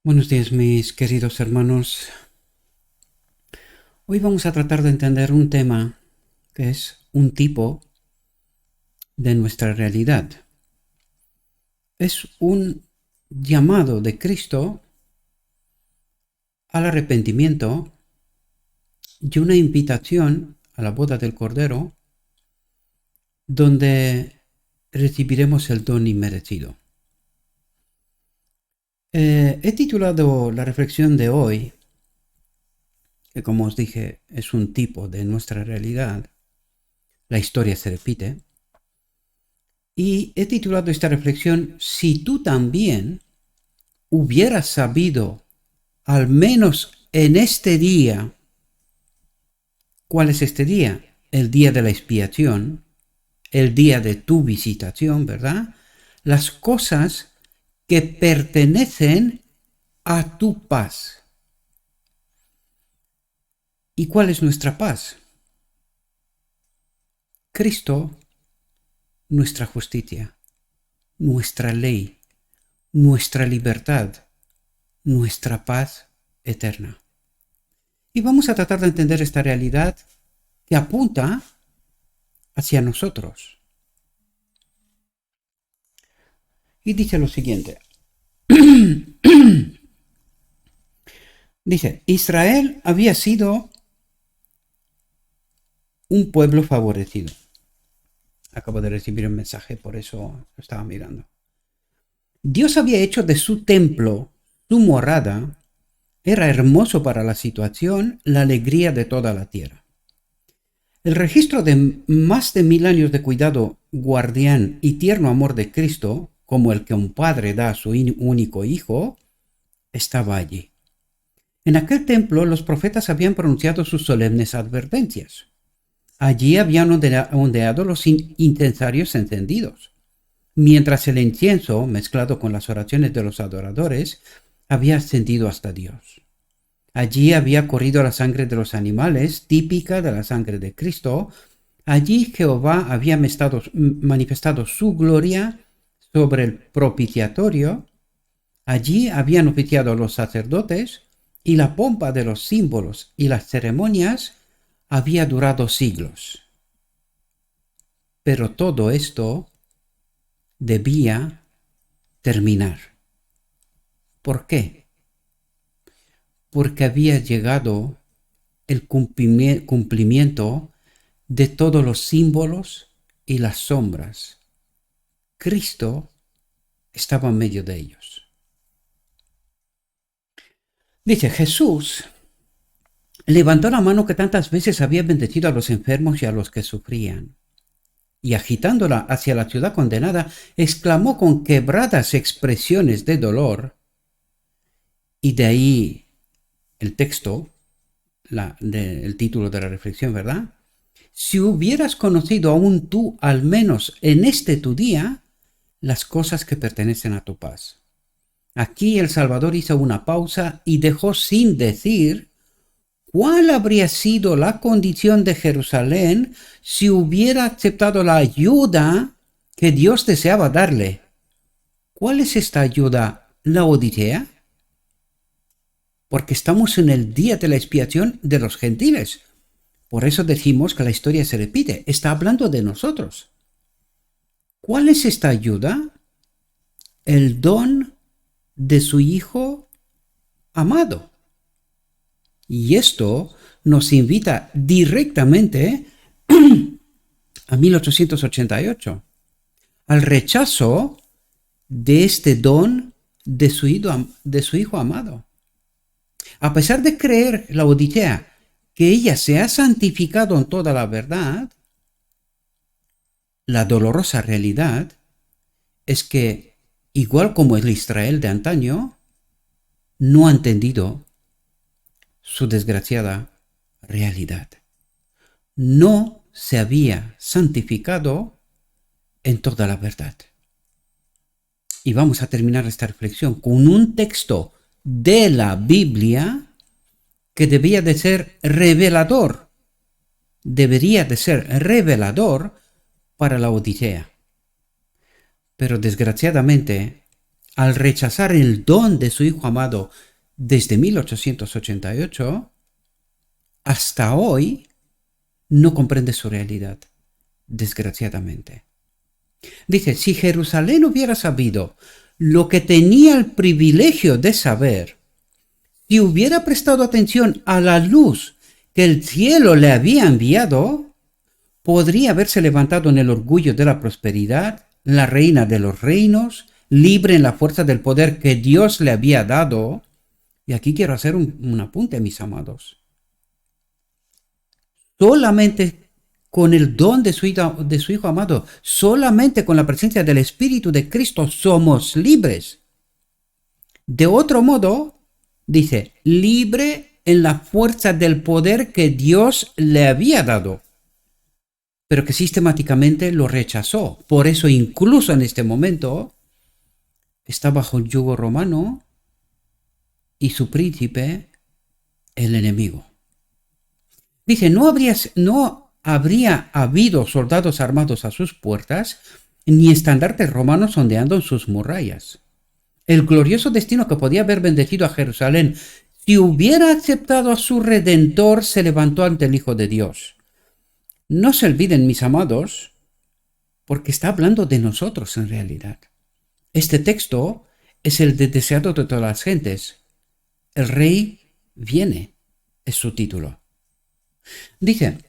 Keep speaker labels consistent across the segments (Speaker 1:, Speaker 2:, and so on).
Speaker 1: Buenos días, mis queridos hermanos. Hoy vamos a tratar de entender un tema que es un tipo de nuestra realidad. Es un llamado de Cristo al arrepentimiento y una invitación a la boda del Cordero, donde recibiremos el don inmerecido. He titulado la reflexión de hoy, que como os dije es un tipo de nuestra realidad. La historia se repite. Y he titulado esta reflexión: si tú también hubieras sabido, al menos en este día, ¿cuál es este día? El día de la expiación, el día de tu visitación, ¿verdad? Las cosas que pertenecen a tu paz. ¿Y cuál es nuestra paz? Cristo, nuestra justicia, nuestra ley, nuestra libertad, nuestra paz eterna. Y vamos a tratar de entender esta realidad que apunta hacia nosotros. Y dice lo siguiente. Dice, Israel había sido un pueblo favorecido. Acabo de recibir un mensaje, por eso lo estaba mirando. Dios había hecho de su templo, su morada. Era hermoso para la situación, la alegría de toda la tierra. El registro de más de 1000 años de cuidado, guardián y tierno amor de Cristo, como el que un padre da a su único hijo, estaba allí. En aquel templo los profetas habían pronunciado sus solemnes advertencias. Allí habían ondeado los incensarios encendidos, mientras el incienso, mezclado con las oraciones de los adoradores, había ascendido hasta Dios. Allí había corrido la sangre de los animales, típica de la sangre de Cristo. Allí Jehová había manifestado su gloria sobre el propiciatorio. Allí habían oficiado los sacerdotes, y la pompa de los símbolos y las ceremonias había durado siglos. Pero todo esto debía terminar. ¿Por qué? Porque había llegado el cumplimiento de todos los símbolos y las sombras. Cristo estaba en medio de ellos. Dice, Jesús levantó la mano que tantas veces había bendecido a los enfermos y a los que sufrían, y agitándola hacia la ciudad condenada, exclamó con quebradas expresiones de dolor. Y de ahí el texto, el título de la reflexión, ¿verdad? Si hubieras conocido aún tú, al menos en este tu día, las cosas que pertenecen a tu paz. Aquí el Salvador hizo una pausa y dejó sin decir cuál habría sido la condición de Jerusalén si hubiera aceptado la ayuda que Dios deseaba darle. ¿Cuál es esta ayuda? ¿La Odisea? Porque estamos en el día de la expiación de los gentiles. Por eso decimos que la historia se repite. Está hablando de nosotros. ¿Cuál es esta ayuda? El don de su Hijo amado. Y esto nos invita directamente a 1888, al rechazo de este don de su Hijo amado. A pesar de creer la Odisea que ella se ha santificado en toda la verdad, la dolorosa realidad es que, igual como el Israel de antaño, no ha entendido su desgraciada realidad. No se había santificado en toda la verdad. Y vamos a terminar esta reflexión con un texto de la Biblia que debía de ser revelador. Debería de ser revelador para la Odisea. Pero desgraciadamente, al rechazar el don de su Hijo amado desde 1888 hasta hoy, no comprende su realidad, desgraciadamente. Dice, si Jerusalén hubiera sabido lo que tenía el privilegio de saber, si hubiera prestado atención a la luz que el cielo le había enviado, podría haberse levantado en el orgullo de la prosperidad, la reina de los reinos, libre en la fuerza del poder que Dios le había dado. Y aquí quiero hacer un apunte, mis amados. Solamente con el don de su Hijo amado, solamente con la presencia del Espíritu de Cristo somos libres. De otro modo, dice, libre en la fuerza del poder que Dios le había dado, pero que sistemáticamente lo rechazó. Por eso incluso en este momento está bajo el yugo romano y su príncipe, el enemigo. Dice, no habría habido soldados armados a sus puertas, ni estandartes romanos ondeando en sus murallas. El glorioso destino que podía haber bendecido a Jerusalén, si hubiera aceptado a su Redentor, se levantó ante el Hijo de Dios. No se olviden, mis amados, porque está hablando de nosotros en realidad. Este texto es el deseado de todas las gentes. El Rey viene, es su título. Dice,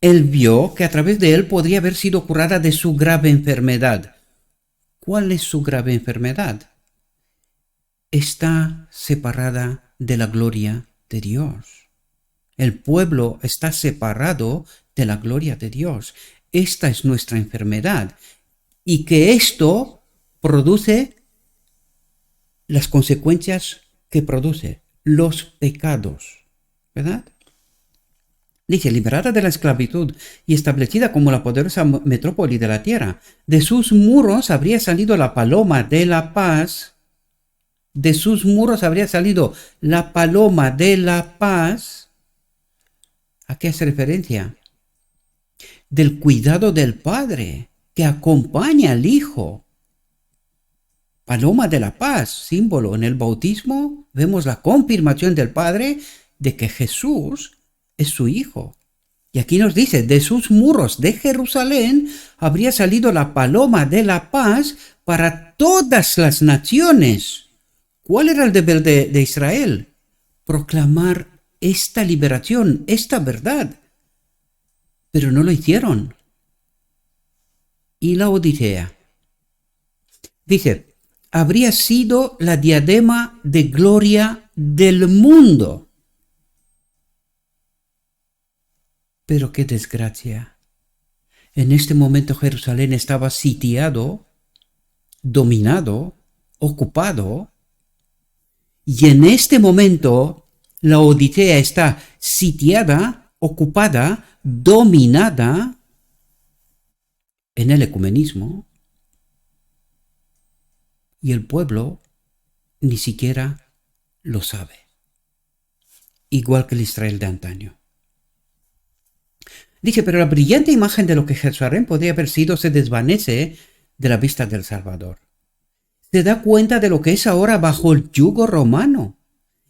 Speaker 1: él vio que a través de él podría haber sido curada de su grave enfermedad. ¿Cuál es su grave enfermedad? Está separada de la gloria de Dios. El pueblo está separado de la gloria de Dios. Esta es nuestra enfermedad. Y que esto produce las consecuencias que produce, los pecados. ¿Verdad? Dice, liberada de la esclavitud y establecida como la poderosa metrópoli de la tierra, de sus muros habría salido la paloma de la paz. De sus muros habría salido la paloma de la paz. ¿A qué hace referencia? Del cuidado del Padre que acompaña al Hijo. Paloma de la paz, símbolo. En el bautismo vemos la confirmación del Padre de que Jesús es su Hijo. Y aquí nos dice, de sus muros de Jerusalén habría salido la paloma de la paz para todas las naciones. ¿Cuál era el deber de Israel? Proclamar esta liberación, esta verdad. Pero no lo hicieron. Y la Odisea. Dice, habría sido la diadema de gloria del mundo. Pero qué desgracia. En este momento Jerusalén estaba sitiado, dominado, ocupado. Y en este momento la Odisea está sitiada, ocupada, dominada en el ecumenismo. Y el pueblo ni siquiera lo sabe. Igual que el Israel de antaño. Dice, pero la brillante imagen de lo que Jerusalén podría haber sido se desvanece de la vista del Salvador. Se da cuenta de lo que es ahora bajo el yugo romano,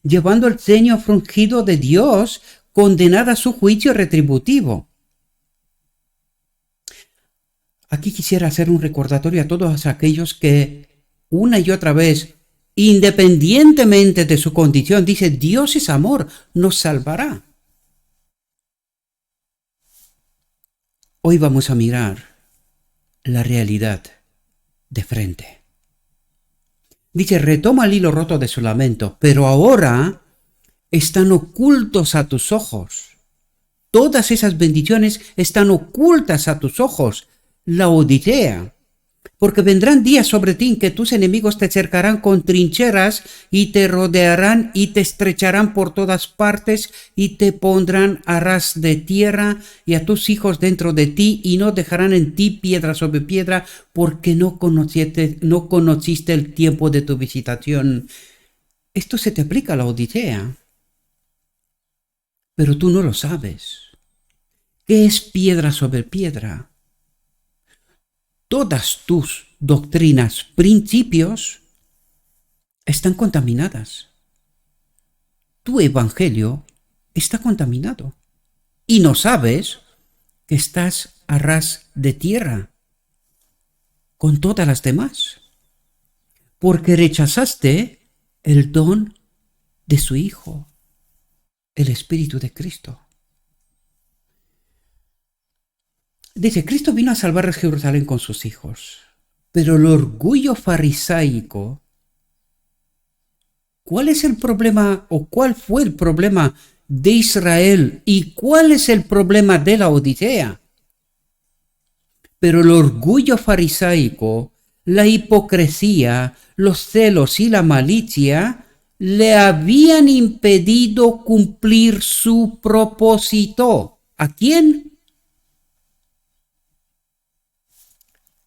Speaker 1: llevando el ceño fruncido de Dios, condenada a su juicio retributivo. Aquí quisiera hacer un recordatorio a todos aquellos que una y otra vez, independientemente de su condición, dice, Dios es amor, nos salvará. Hoy vamos a mirar la realidad de frente. Dice, retoma el hilo roto de su lamento, pero ahora están ocultos a tus ojos. Todas esas bendiciones están ocultas a tus ojos. La Odisea. Porque vendrán días sobre ti en que tus enemigos te cercarán con trincheras y te rodearán y te estrecharán por todas partes y te pondrán a ras de tierra y a tus hijos dentro de ti y no dejarán en ti piedra sobre piedra porque no conociste el tiempo de tu visitación. Esto se te aplica a la Odisea, pero tú no lo sabes. ¿Qué es piedra sobre piedra? todas tus doctrinas, principios, están contaminadas. Tu evangelio está contaminado. Y no sabes que estás a ras de tierra con todas las demás, porque rechazaste el don de su Hijo, el Espíritu de Cristo. Dice, Cristo vino a salvar a Jerusalén con sus hijos, pero el orgullo farisaico, ¿cuál es el problema o cuál fue el problema de Israel y cuál es el problema de la Odisea? Pero el orgullo farisaico, la hipocresía, los celos y la malicia le habían impedido cumplir su propósito. ¿A quién?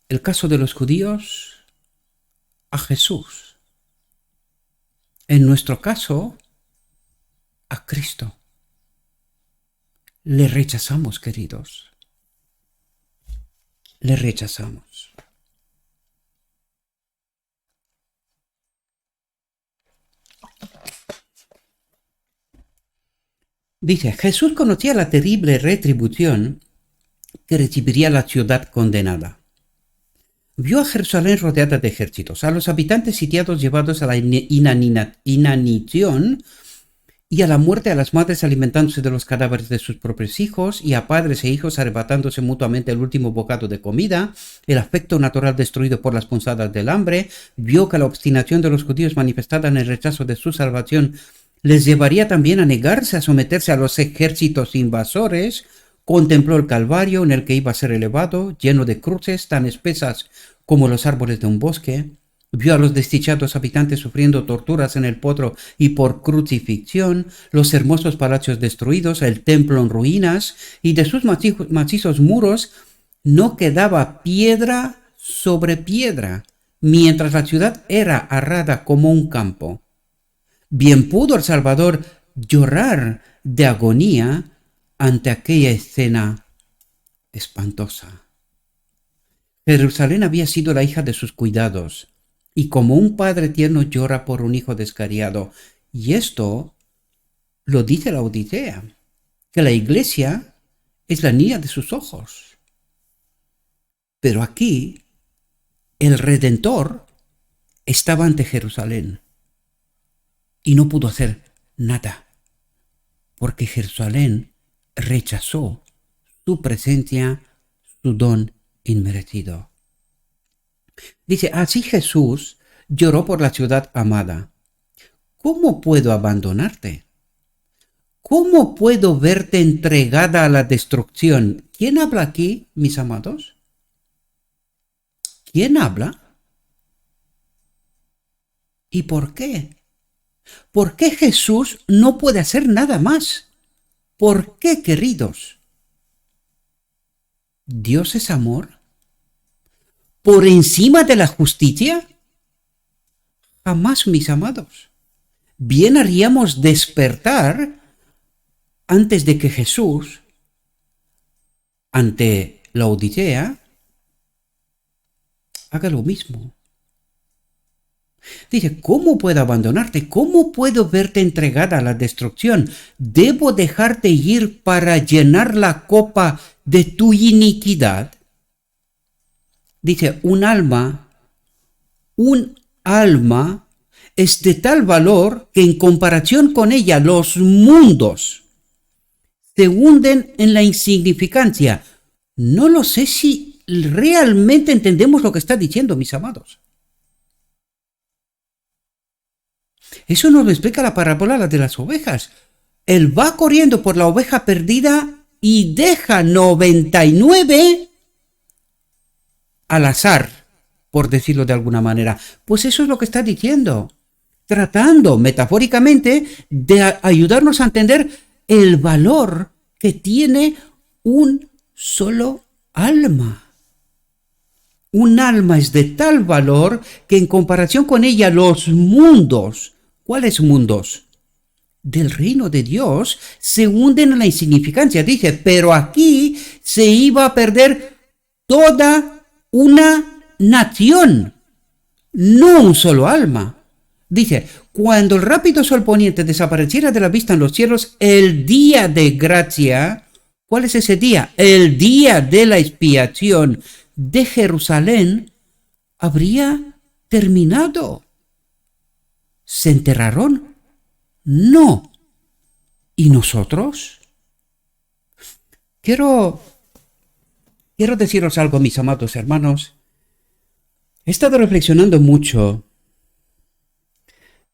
Speaker 1: El caso de los judíos, a Jesús. En nuestro caso, a Cristo. Le rechazamos, queridos. Le rechazamos. Dice, Jesús conocía la terrible retribución que recibiría la ciudad condenada. Vio a Jerusalén rodeada de ejércitos, a los habitantes sitiados llevados a la inanición y a la muerte, a las madres alimentándose de los cadáveres de sus propios hijos y a padres e hijos arrebatándose mutuamente el último bocado de comida, el afecto natural destruido por las punzadas del hambre. Vio que la obstinación de los judíos manifestada en el rechazo de su salvación les llevaría también a negarse a someterse a los ejércitos invasores. Contempló el Calvario en el que iba a ser elevado, lleno de cruces tan espesas como los árboles de un bosque. Vio a los desdichados habitantes sufriendo torturas en el potro y por crucifixión, los hermosos palacios destruidos, el templo en ruinas, y de sus macizos muros no quedaba piedra sobre piedra, mientras la ciudad era arada como un campo. Bien pudo el Salvador llorar de agonía ante aquella escena espantosa. Jerusalén había sido la hija de sus cuidados, y como un padre tierno llora por un hijo descarriado. Y esto lo dice la Odisea, que la iglesia es la niña de sus ojos. Pero aquí el Redentor estaba ante Jerusalén y no pudo hacer nada, porque Jerusalén rechazó su presencia, su don inmerecido. Dice, así Jesús lloró por la ciudad amada. ¿Cómo puedo abandonarte? ¿Cómo puedo verte entregada a la destrucción? ¿Quién habla aquí, mis amados? ¿Quién habla? ¿Y por qué? ¿Por qué Jesús no puede hacer nada más? ¿Por qué, queridos? ¿Dios es amor? ¿Por encima de la justicia? Jamás, mis amados. Bien haríamos despertar antes de que Jesús, ante la Odisea, haga lo mismo. Dice, ¿cómo puedo abandonarte? ¿Cómo puedo verte entregada a la destrucción? ¿Debo dejarte ir para llenar la copa de tu iniquidad? Dice, un alma es de tal valor que en comparación con ella los mundos se hunden en la insignificancia. No lo sé si realmente entendemos lo que está diciendo, mis amados. Eso nos lo explica la parábola de las ovejas. Él va corriendo por la oveja perdida y deja 99 al azar, por decirlo de alguna manera. Pues eso es lo que está diciendo, tratando metafóricamente de ayudarnos a entender el valor que tiene un solo alma. Un alma es de tal valor que en comparación con ella los mundos, ¿cuáles mundos? Del reino de Dios se hunden en la insignificancia. Dice, pero aquí se iba a perder toda una nación, no un solo alma. Dice, cuando el rápido sol poniente desapareciera de la vista en los cielos, el día de gracia, ¿cuál es ese día? El día de la expiación de Jerusalén habría terminado. ¿Se enterraron? No. ¿Y nosotros? Quiero deciros algo, mis amados hermanos. He estado reflexionando mucho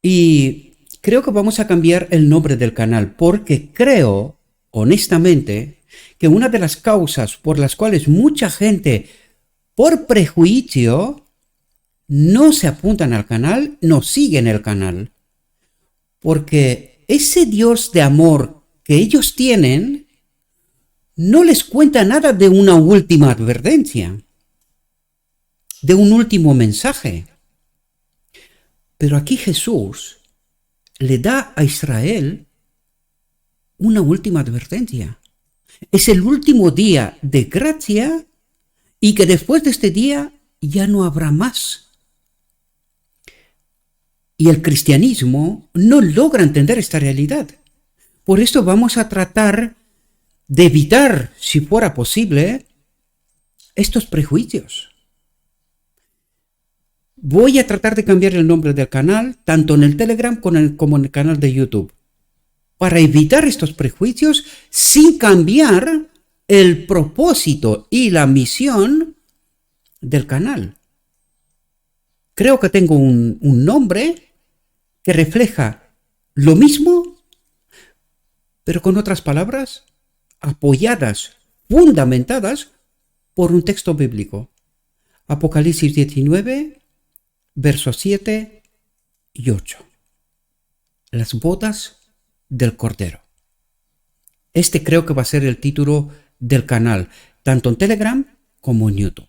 Speaker 1: y creo que vamos a cambiar el nombre del canal porque creo, honestamente, que una de las causas por las cuales mucha gente, por prejuicio, no se apuntan al canal, no siguen el canal. Porque ese Dios de amor que ellos tienen no les cuenta nada de una última advertencia, de un último mensaje. Pero aquí Jesús le da a Israel una última advertencia. Es el último día de gracia y que después de este día ya no habrá más. Y el cristianismo no logra entender esta realidad. Por esto vamos a tratar de evitar, si fuera posible, estos prejuicios. Voy a tratar de cambiar el nombre del canal, tanto en el Telegram como en el canal de YouTube, para evitar estos prejuicios sin cambiar el propósito y la misión del canal. Creo que tengo un nombre que refleja lo mismo, pero con otras palabras, apoyadas, fundamentadas por un texto bíblico. Apocalipsis 19, versos 7 y 8. Las bodas del Cordero. Este creo que va a ser el título del canal, tanto en Telegram como en YouTube.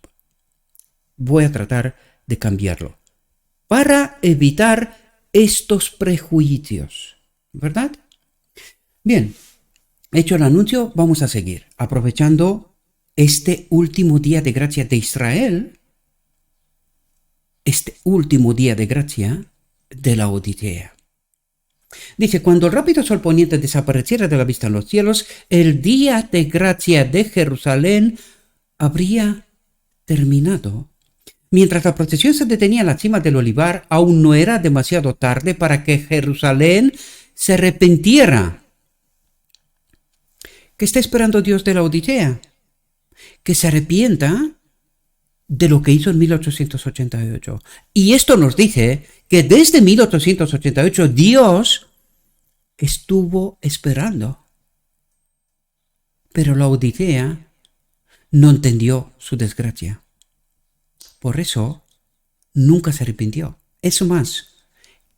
Speaker 1: Voy a tratar de cambiarlo para evitar estos prejuicios, ¿verdad? Bien, hecho el anuncio, vamos a seguir aprovechando este último día de gracia de Israel, este último día de gracia de la Odisea. Dice, cuando el rápido sol poniente desapareciera de la vista en los cielos, el día de gracia de Jerusalén habría terminado. Mientras la procesión se detenía en la cima del olivar, aún no era demasiado tarde para que Jerusalén se arrepintiera. ¿Qué está esperando Dios de la Odisea? Que se arrepienta de lo que hizo en 1888. Y esto nos dice que desde 1888 Dios estuvo esperando. Pero la Odisea no entendió su desgracia. Por eso nunca se arrepintió. Es más,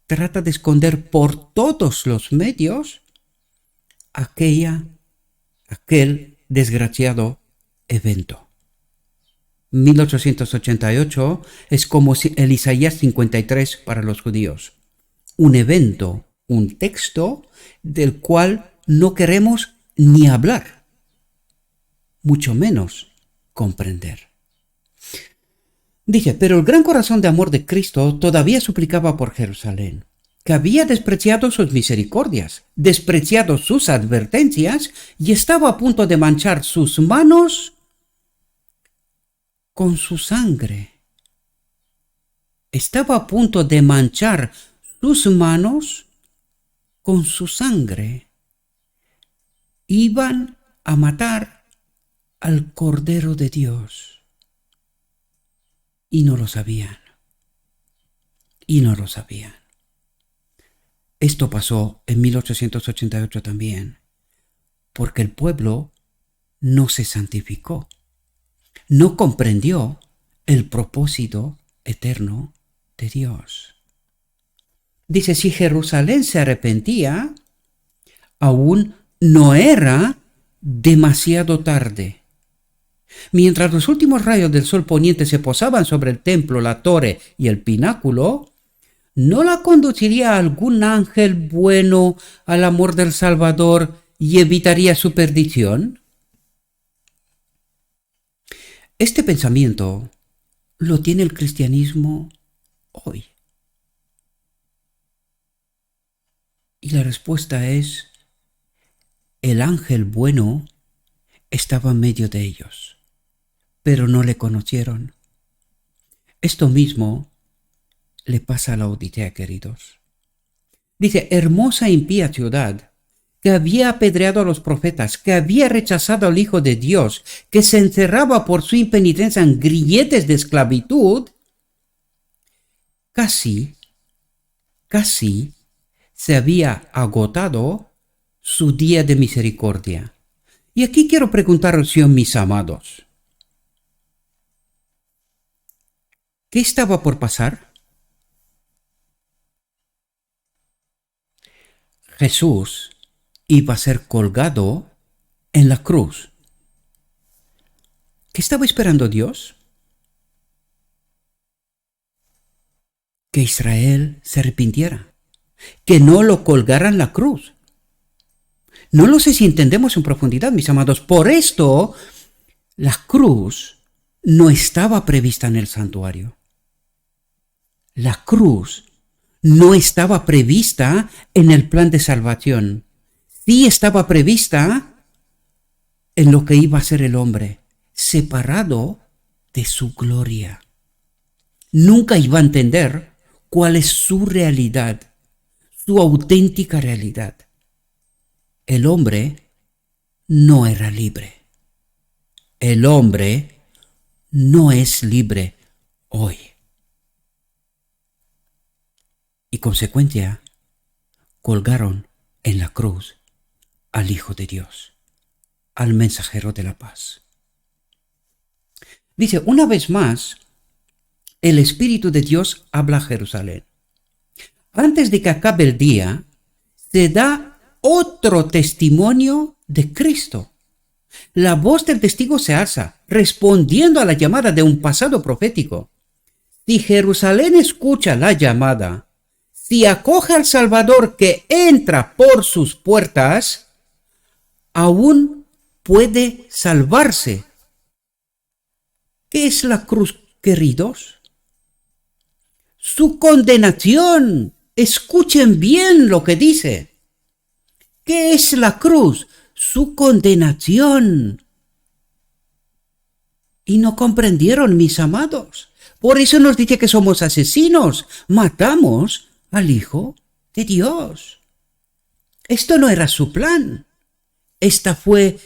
Speaker 1: trata de esconder por todos los medios aquel desgraciado evento. 1888 es como el Isaías 53 para los judíos. Un evento, un texto del cual no queremos ni hablar, mucho menos comprender. Dice, pero el gran corazón de amor de Cristo todavía suplicaba por Jerusalén, que había despreciado sus misericordias, despreciado sus advertencias y estaba a punto de manchar sus manos con su sangre. Estaba a punto de manchar sus manos con su sangre. Iban a matar al Cordero de Dios. Y no lo sabían. Y no lo sabían. Esto pasó en 1888 también, porque el pueblo no se santificó. No comprendió el propósito eterno de Dios. Dice, si Jerusalén se arrepentía, aún no era demasiado tarde. Mientras los últimos rayos del sol poniente se posaban sobre el templo, la torre y el pináculo, ¿no la conduciría algún ángel bueno al amor del Salvador y evitaría su perdición? Este pensamiento lo tiene el cristianismo hoy? Y la respuesta es, el ángel bueno estaba en medio de ellos, pero no le conocieron. Esto mismo le pasa a Laodicea, queridos. Dice, hermosa e impía ciudad, que había apedreado a los profetas, que había rechazado al Hijo de Dios, que se encerraba por su impenitencia en grilletes de esclavitud, casi se había agotado su día de misericordia. Y aquí quiero preguntaros yo, mis amados, ¿qué estaba por pasar? Jesús iba a ser colgado en la cruz. ¿Qué estaba esperando Dios? Que Israel se arrepintiera, que no lo colgaran en la cruz. No lo sé si entendemos en profundidad, mis amados. Por esto, la cruz no estaba prevista en el santuario. La cruz no estaba prevista en el plan de salvación. Sí estaba prevista en lo que iba a ser el hombre, separado de su gloria. Nunca iba a entender cuál es su realidad, su auténtica realidad. El hombre no era libre. El hombre no es libre hoy. Y consecuencia, colgaron en la cruz al Hijo de Dios, al mensajero de la paz. Dice, una vez más, el Espíritu de Dios habla a Jerusalén. Antes de que acabe el día, se da otro testimonio de Cristo. La voz del testigo se alza, respondiendo a la llamada de un pasado profético. Si Jerusalén escucha la llamada, si acoge al Salvador que entra por sus puertas, aún puede salvarse. ¿Qué es la cruz, queridos? Su condenación. Escuchen bien lo que dice. ¿Qué es la cruz? Su condenación. Y no comprendieron, mis amados. Por eso nos dice que somos asesinos. Matamos al Hijo de Dios. Esto no era su plan. Esta fue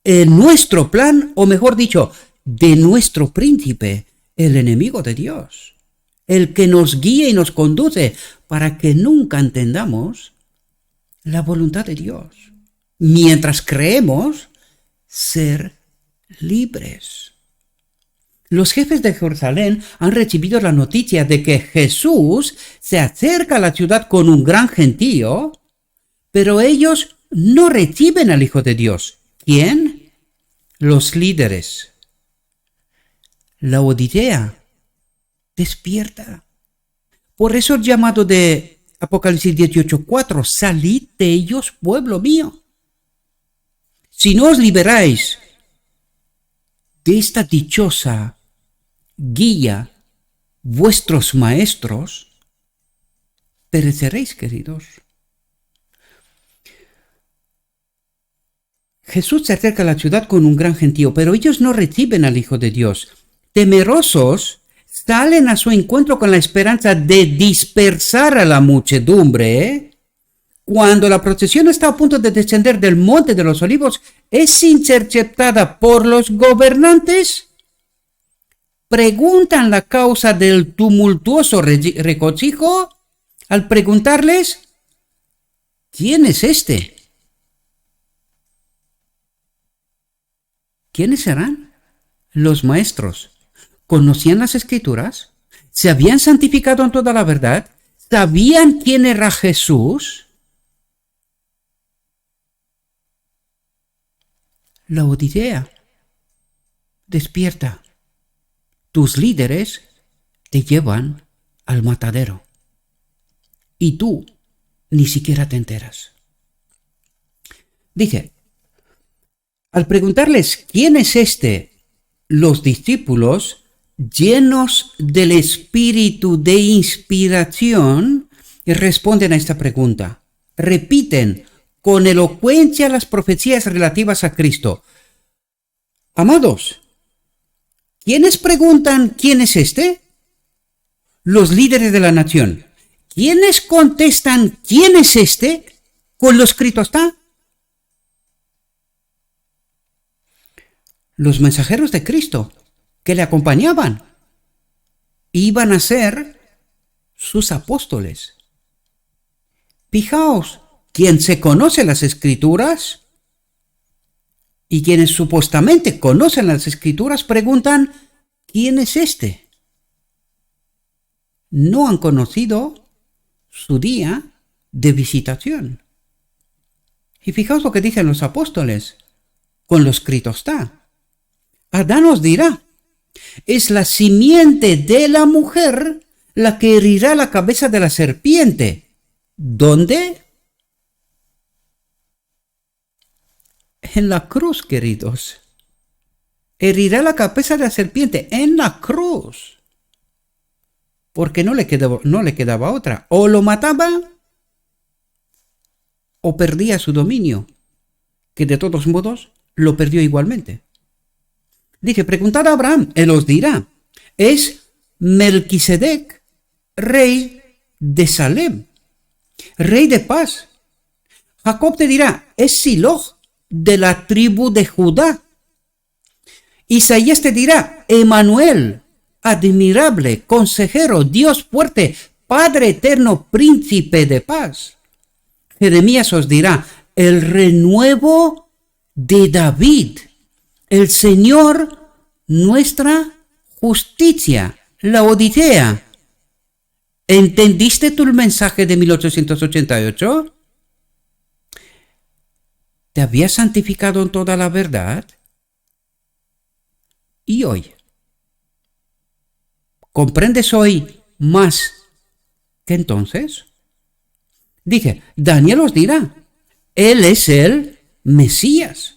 Speaker 1: nuestro plan, o mejor dicho, de nuestro príncipe, el enemigo de Dios, el que nos guía y nos conduce para que nunca entendamos la voluntad de Dios, mientras creemos ser libres. Los jefes de Jerusalén han recibido la noticia de que Jesús se acerca a la ciudad con un gran gentío, pero ellos no reciben al Hijo de Dios. ¿Quién? Los líderes. Laodicea despierta. Por eso el llamado de Apocalipsis 18:4, salid de ellos, pueblo mío. Si no os liberáis de esta dichosa guía, vuestros maestros, pereceréis, queridos. Jesús se acerca a la ciudad con un gran gentío, pero ellos no reciben al Hijo de Dios. Temerosos, salen a su encuentro con la esperanza de dispersar a la muchedumbre. Cuando la procesión está a punto de descender del Monte de los Olivos, es interceptada por los gobernantes. Preguntan la causa del tumultuoso regocijo al preguntarles, ¿quién es este? ¿Quiénes serán? Los maestros. ¿Conocían las Escrituras? ¿Se habían santificado en toda la verdad? ¿Sabían quién era Jesús? Laodicea, despierta. Tus líderes te llevan al matadero. Y tú ni siquiera te enteras. Dice, al preguntarles quién es este, los discípulos llenos del espíritu de inspiración, responden a esta pregunta. Repiten con elocuencia las profecías relativas a Cristo. Amados, ¿quiénes preguntan quién es este? Los líderes de la nación. ¿Quiénes contestan quién es este? Con lo escrito está. Los mensajeros de Cristo que le acompañaban iban a ser sus apóstoles. Fijaos, quien se conoce las Escrituras y quienes supuestamente conocen las Escrituras preguntan ¿quién es este? No han conocido su día de visitación. Y fijaos lo que dicen los apóstoles. Con lo escrito está. Adán os dirá, es la simiente de la mujer la que herirá la cabeza de la serpiente. ¿Dónde? En la cruz, queridos. Herirá la cabeza de la serpiente en la cruz. Porque no le quedaba otra. O lo mataba o perdía su dominio, que de todos modos lo perdió igualmente. Dice, preguntad a Abraham, él os dirá, es Melquisedec, rey de Salem, rey de paz. Jacob te dirá, es Silo, de la tribu de Judá. Isaías te dirá, Emanuel, admirable, consejero, Dios fuerte, Padre eterno, príncipe de paz. Jeremías os dirá, el renuevo de David, el Señor, nuestra justicia, la Odisea. ¿Entendiste tú el mensaje de 1888? ¿Te habías santificado en toda la verdad? ¿Y hoy? ¿Comprendes hoy más que entonces? Dije, Daniel os dirá, Él es el Mesías.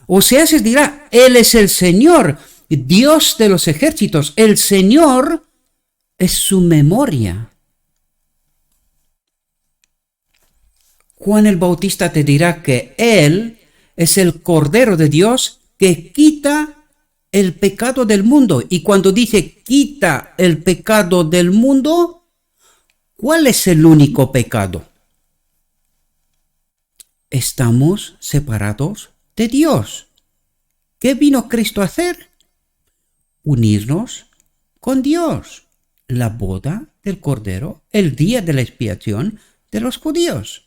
Speaker 1: Oseas dirá, Él es el Señor, Dios de los ejércitos. El Señor es su memoria. Juan el Bautista te dirá que Él es el Cordero de Dios que quita el pecado del mundo. Y cuando dice quita el pecado del mundo, ¿cuál es el único pecado? Estamos separados de Dios. ¿Qué vino Cristo a hacer? Unirnos con Dios. La boda del Cordero, el día de la expiación de los judíos.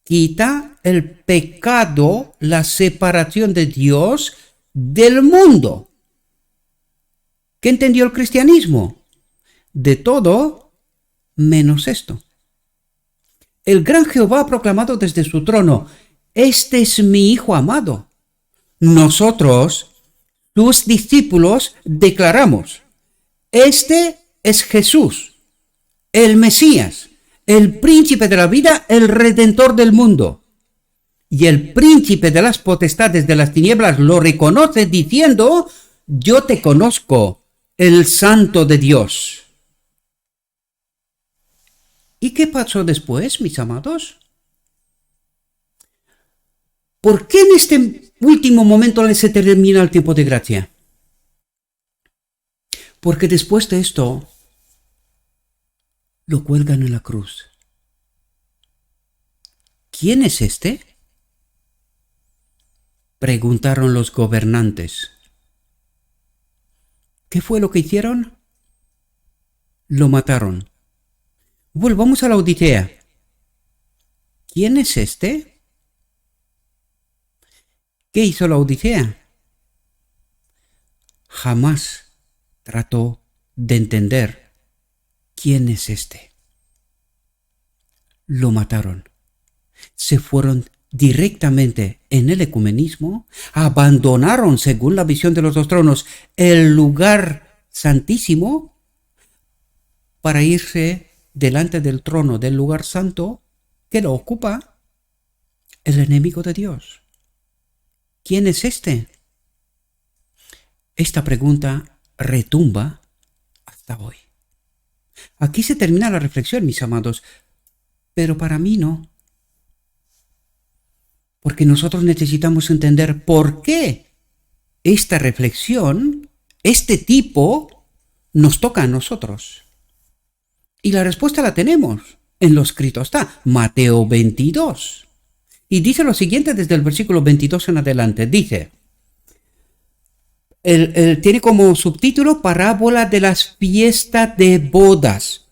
Speaker 1: Quita el pecado, la separación de Dios del mundo. ¿Qué entendió el cristianismo? De todo menos esto. El gran Jehová ha proclamado desde su trono, este es mi Hijo amado. Nosotros, tus discípulos, declaramos, este es Jesús, el Mesías, el príncipe de la vida, el redentor del mundo. Y el príncipe de las potestades de las tinieblas lo reconoce diciendo, yo te conozco, el Santo de Dios. ¿Y qué pasó después, mis amados? ¿Por qué en este último momento se termina el tiempo de gracia? Porque después de esto, lo cuelgan en la cruz. ¿Quién es este? Preguntaron los gobernantes. ¿Qué fue lo que hicieron? Lo mataron. Volvamos a la Odisea. ¿Quién es este? ¿Qué hizo la Odisea? Jamás trató de entender quién es este. Lo mataron. Se fueron directamente en el ecumenismo, abandonaron, según la visión de los dos tronos, el lugar santísimo para irse delante del trono del lugar santo que lo ocupa el enemigo de Dios. ¿Quién es este? Esta pregunta retumba hasta hoy. Aquí se termina la reflexión, mis amados, pero para mí no. Porque nosotros necesitamos entender por qué esta reflexión, este tipo, nos toca a nosotros. Y la respuesta la tenemos. En lo escrito está, Mateo 22. Y dice lo siguiente desde el versículo 22 en adelante. Dice, tiene como subtítulo Parábola de las fiestas de bodas.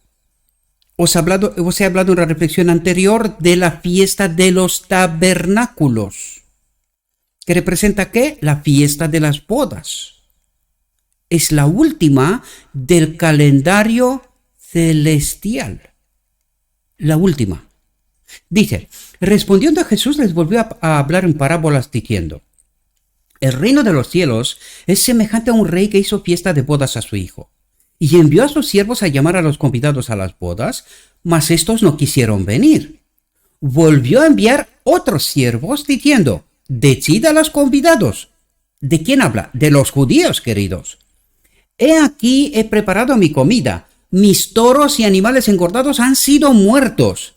Speaker 1: Os he hablado en la reflexión anterior de la fiesta de los tabernáculos. ¿Que representa qué? La fiesta de las bodas. Es la última del calendario celestial. La última. Dice, respondiendo a Jesús les volvió a hablar en parábolas diciendo, el reino de los cielos es semejante a un rey que hizo fiesta de bodas a su hijo, y envió a sus siervos a llamar a los convidados a las bodas, mas estos no quisieron venir. Volvió a enviar otros siervos diciendo, decid a los convidados. ¿De quién habla? De los judíos, queridos. He aquí he preparado mi comida, mis toros y animales engordados han sido muertos,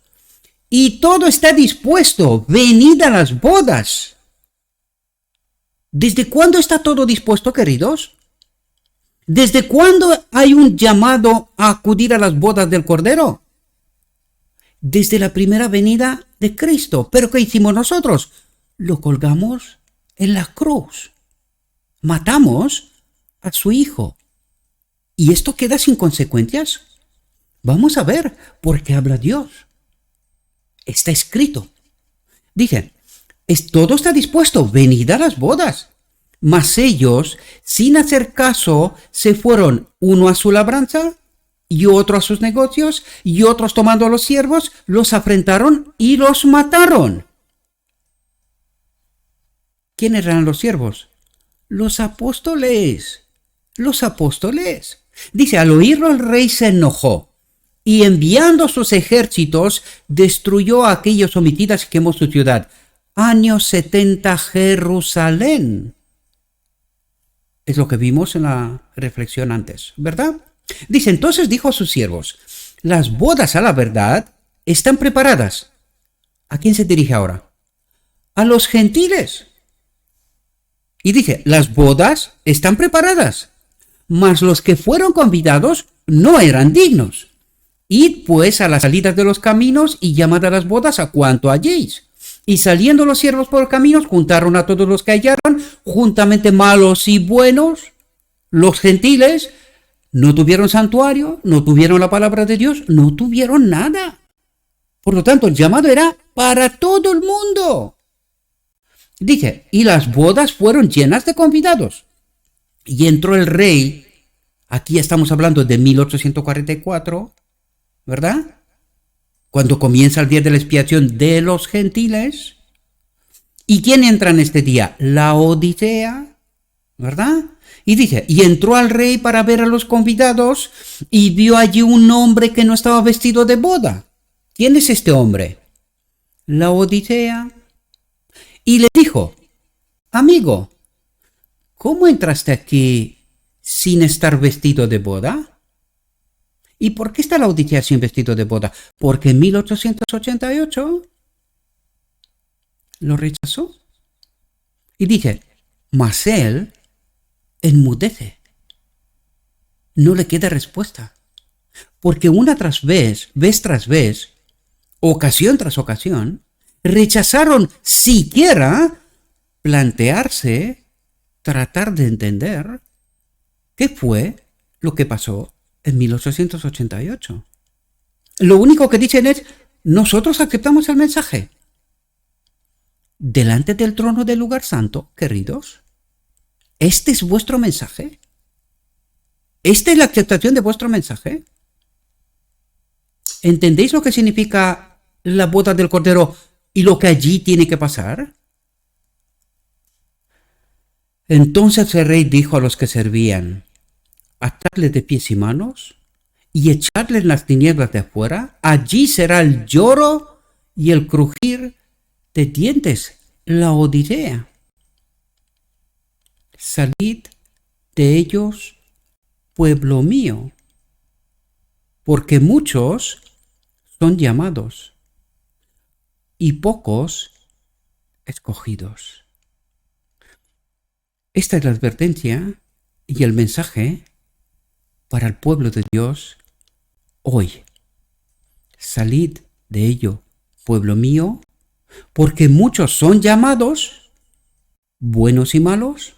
Speaker 1: y todo está dispuesto, venid a las bodas. ¿Desde cuándo está todo dispuesto, queridos? ¿Desde cuándo hay un llamado a acudir a las bodas del Cordero? Desde la primera venida de Cristo. ¿Pero qué hicimos nosotros? Lo colgamos en la cruz. Matamos a su Hijo. ¿Y esto queda sin consecuencias? Vamos a ver por qué habla Dios. Está escrito. Dice, todo está dispuesto, venid a las bodas. Mas ellos, sin hacer caso, se fueron uno a su labranza y otro a sus negocios, y otros tomando a los siervos, los afrentaron y los mataron. ¿Quiénes eran los siervos? Los apóstoles. Los apóstoles. Dice, al oírlo el rey se enojó, y enviando sus ejércitos, destruyó a aquellos homicidas y quemó su ciudad. Año 70 Jerusalén. Es lo que vimos en la reflexión antes, ¿verdad? Dice, entonces dijo a sus siervos, las bodas a la verdad están preparadas. ¿A quién se dirige ahora? A los gentiles. Y dice, las bodas están preparadas, mas los que fueron convidados no eran dignos. Id pues a las salidas de los caminos y llamad a las bodas a cuanto halléis. Y saliendo los siervos por caminos, juntaron a todos los que hallaron, juntamente malos y buenos. Los gentiles no tuvieron santuario, no tuvieron la palabra de Dios, no tuvieron nada. Por lo tanto, el llamado era para todo el mundo. Dice, y las bodas fueron llenas de convidados. Y entró el rey, aquí estamos hablando de 1844, ¿verdad? Cuando comienza el día de la expiación de los gentiles. ¿Y quién entra en este día? La Odisea, ¿verdad? Y dice, y entró al rey para ver a los convidados y vio allí un hombre que no estaba vestido de boda. ¿Quién es este hombre? La Odisea. Y le dijo, amigo, ¿cómo entraste aquí sin estar vestido de boda? ¿Y por qué está la Odisea sin vestido de boda? Porque en 1888 lo rechazó. Y dice, mas él enmudece. No le queda respuesta. Porque una vez tras vez, ocasión tras ocasión, rechazaron siquiera plantearse, tratar de entender qué fue lo que pasó en 1888. Lo único que dicen es, nosotros aceptamos el mensaje. Delante del trono del lugar santo, queridos, ¿este es vuestro mensaje? ¿Esta es la aceptación de vuestro mensaje? ¿Entendéis lo que significa la boda del Cordero y lo que allí tiene que pasar? Entonces el rey dijo a los que servían, atadle de pies y manos y echadle en las tinieblas de afuera, allí será el lloro y el crujir de dientes, la Odisea. Salid de ellos pueblo mío, porque muchos son llamados y pocos escogidos. Esta es la advertencia y el mensaje para el pueblo de Dios hoy. Salid de ello, pueblo mío, porque muchos son llamados, buenos y malos,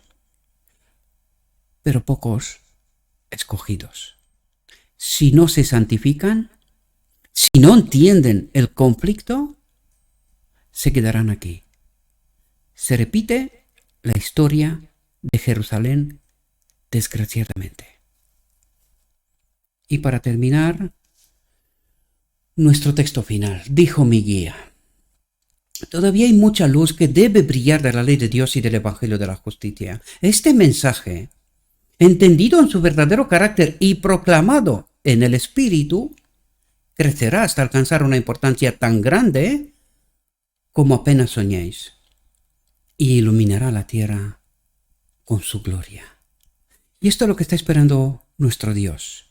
Speaker 1: pero pocos escogidos. Si no se santifican, si no entienden el conflicto, se quedarán aquí. Se repite la historia de Jerusalén, desgraciadamente. Y para terminar, nuestro texto final. Dijo mi guía: todavía hay mucha luz que debe brillar de la ley de Dios y del Evangelio de la justicia. Este mensaje, entendido en su verdadero carácter y proclamado en el Espíritu, crecerá hasta alcanzar una importancia tan grande como apenas soñéis, y iluminará la tierra con su gloria. Y esto es lo que está esperando nuestro Dios.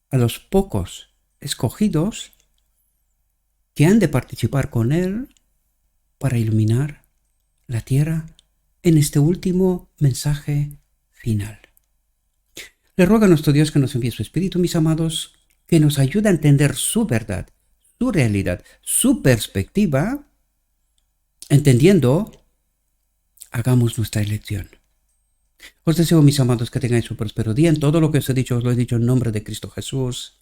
Speaker 1: A los pocos escogidos que han de participar con Él para iluminar la tierra en este último mensaje final. Le ruego a nuestro Dios que nos envíe su Espíritu, mis amados, que nos ayude a entender su verdad, su realidad, su perspectiva. Entendiendo, hagamos nuestra elección. Os deseo, mis amados, que tengáis un próspero día. En todo lo que os he dicho, os lo he dicho en nombre de Cristo Jesús.